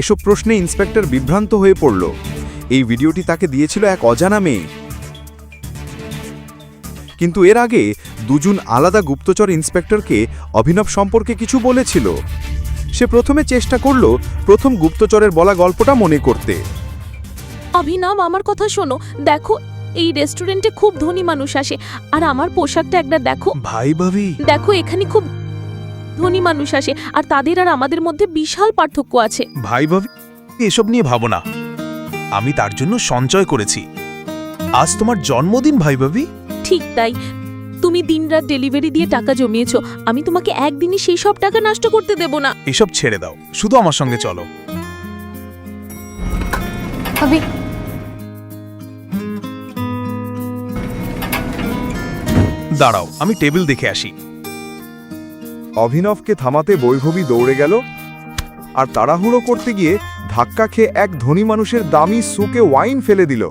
এসব প্রশ্নে ইন্সপেক্টর বিভ্রান্ত হয়ে পড়ল। এই ভিডিওটি তাকে দিয়েছিল এক অজানা মেয়ে। কিন্তু এর আগে দুজন আলাদা গুপ্তচর ইন্সপেক্টরকে অভিনব সম্পর্কে কিছু বলেছিল। সে প্রথমে চেষ্টা করল প্রথম গুপ্তচরের বলা গল্পটা মনে করতে। অভিনব, আমার কথা শোনো। দেখো, এই রেস্টুরেন্টে খুব ধনী মানুষ আসে, আর আমার পোশাকটা একবার দেখো। ভাই ভাবি, দেখো, এখানে খুব ধনী মানুষ আসে, আর তাদের আর আমাদের মধ্যে বিশাল পার্থক্য আছে। ভাই ভাবি, এসব নিয়ে ভাবো না। আমি তার জন্য সঞ্চয় করেছি। আজ তোমার জন্মদিন ভাই ভাবি। ঠিক তাই, তুমি দিনরাত ডেলিভারি দিয়ে টাকা জমিয়েছো। আমি তোমাকে একদিনই সেই সব টাকা নষ্ট করতে দেব না। এসব ছেড়ে দাও, শুধু আমার সঙ্গে চলো। ভাবি, দাঁড়াও, আমি টেবিল দেখে আসি। অভিনবকে থামাতে বৈভবী দৌড়ে গেল, আর তাড়াহুড়ো করতে গিয়ে ধাক্কা খেয়ে এক ধনী মানুষের দামি সুকে ওয়াইন ফেলে দিল।